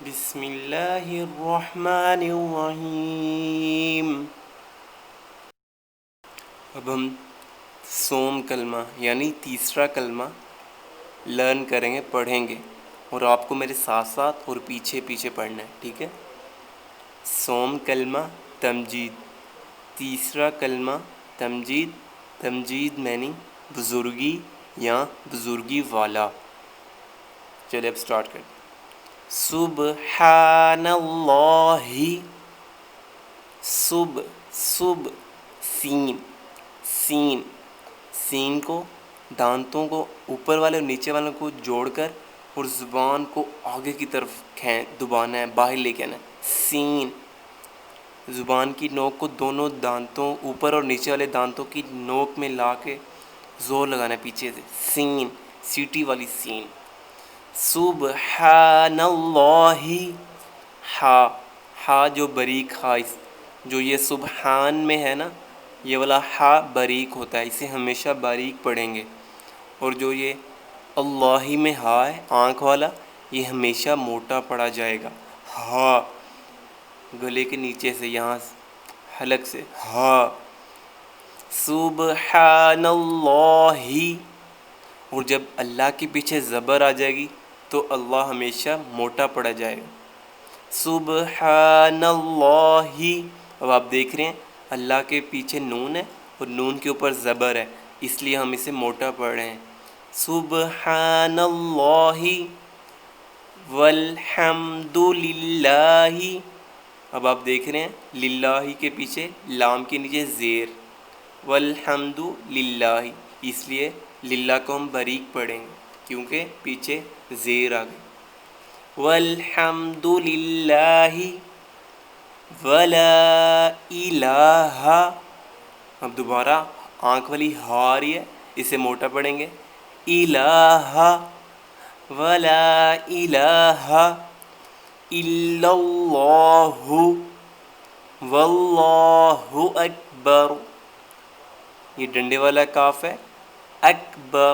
بسم اللہ الرحمن الرحیم۔ اب ہم سوم کلمہ یعنی تیسرا کلمہ لرن کریں گے، پڑھیں گے، اور آپ کو میرے ساتھ ساتھ اور پیچھے پیچھے پڑھنا ہے، ٹھیک ہے؟ سوم کلمہ تمجید، تیسرا کلمہ تمجید، تمجید معنی بزرگی یا بزرگی والا۔ چلے اب سٹارٹ کریں۔ سبحان اللہ، سین سین سین کو دانتوں کو اوپر والے اور نیچے والوں کو جوڑ کر اور زبان کو آگے کی طرف دبانا ہے، باہر لے کے آنا ہے۔ سین، زبان کی نوک کو دونوں دانتوں اوپر اور نیچے والے دانتوں کی نوک میں لا کے زور لگانا ہے پیچھے سے۔ سین، سیٹی والی سین۔ سبحان اللہ، ہا جو باریک ہا، جو یہ سبحان میں ہے نا، یہ والا ہا باریک ہوتا ہے، اسے ہمیشہ باریک پڑھیں گے، اور جو یہ اللہ میں ہا ہے آنکھ والا، یہ ہمیشہ موٹا پڑھا جائے گا۔ ہا گلے کے نیچے سے، یہاں حلق سے، ہا۔ سبحان اللہ، اور جب اللہ کے پیچھے زبر آ جائے گی تو اللہ ہمیشہ موٹا پڑھا جائے گا۔ سبحان اللہ، اب آپ دیکھ رہے ہیں اللہ کے پیچھے نون ہے اور نون کے اوپر زبر ہے، اس لیے ہم اسے موٹا پڑھ رہے ہیں۔ سبحان اللہ والحمد للہ، اب آپ دیکھ رہے ہیں للہ کے پیچھے لام کے نیچے زیر، والحمد للہ، اس لیے للہ کو ہم باریک پڑھیں گے کیونکہ پیچھے زیر آ گئی۔ والحمد للہ ولا الہ، اب دوبارہ آنکھ والی ہا آ رہی ہے، اسے موٹا پڑھیں گے۔ الہ ولا الہ الا اللہ واللہ اکبر، یہ ڈنڈے والا کاف ہے، اکبر،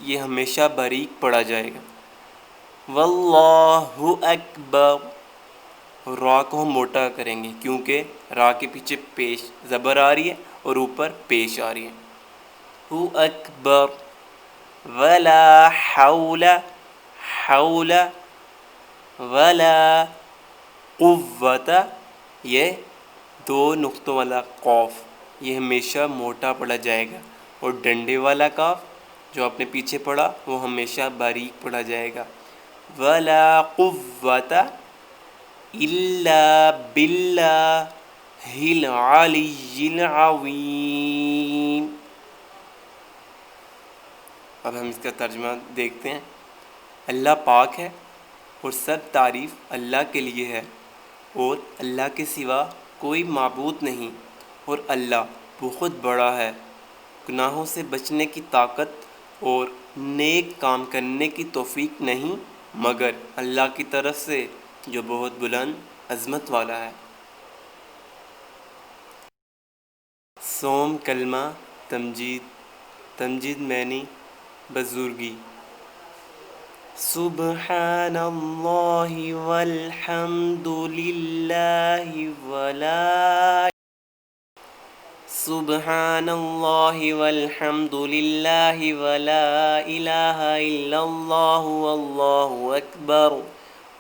یہ ہمیشہ باریک پڑھا جائے گا۔ واللہ اکبر، را کو ہم موٹا کریں گے کیونکہ را کے پیچھے پیش زبر آ رہی ہے اور اوپر پیش آ رہی ہے۔ ہو اکبر، ولا حول حول ولا قوت، یہ دو نقطوں والا قاف، یہ ہمیشہ موٹا پڑھا جائے گا، اور ڈنڈے والا کاف جو آپ نے پیچھے پڑھا وہ ہمیشہ باریک پڑھا جائے گا۔ ولا قوت الا باللہ العلی العظیم۔ اب ہم اس کا ترجمہ دیکھتے ہیں۔ اللہ پاک ہے اور سب تعریف اللہ کے لیے ہے، اور اللہ کے سوا کوئی معبود نہیں، اور اللہ بہت بڑا ہے۔ گناہوں سے بچنے کی طاقت اور نیک کام کرنے کی توفیق نہیں مگر اللہ کی طرف سے جو بہت بلند عظمت والا ہے۔ سوم کلمہ تمجید، تمجید معنی بزرگی۔ سبحان اللہ والحمد للہ ولا سبحان اللہ والحمد للہ ولا الہ الا اللہ واللہ اکبر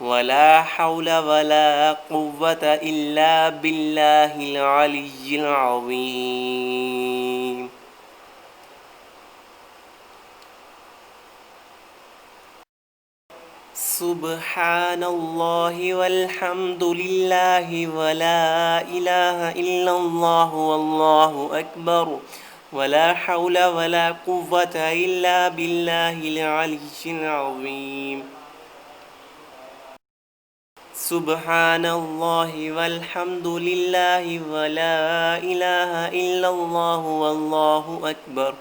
ولا حول ولا قوة الا باللہ العلی العظیم۔ سبحان اللہ والحمد للہ ولا الہ الا اللہ واللہ اکبر ولا حول ولا قوة الا باللہ العلی العظیم۔ سبحان اللہ والحمد للہ ولا الہ الا اللہ واللہ اکبر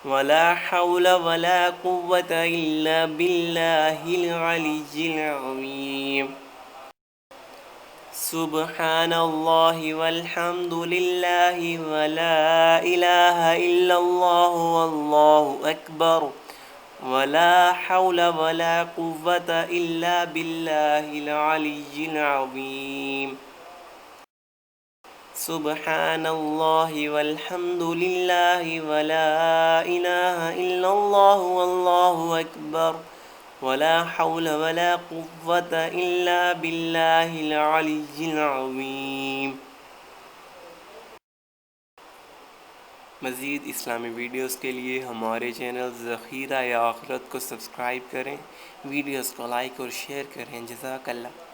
ولا حول ولا قوة الا باللہ العلی العظیم۔ سبحان اللہ والحمد للہ ولا الہ الا اللہ واللہ اکبر ولا حول ولا قوة إلا بالله العلي العظيم سبحان الله والحمد لله ولا إله إلا الله والله أكبر ولا حول ولا قوة إلا بالله العلي العظيم۔ مزید اسلامی ویڈیوز کے لیے ہمارے چینل ذخیرہ آخرت کو سبسکرائب کریں، ویڈیوز کو لائک اور شیئر کریں۔ جزاک اللہ۔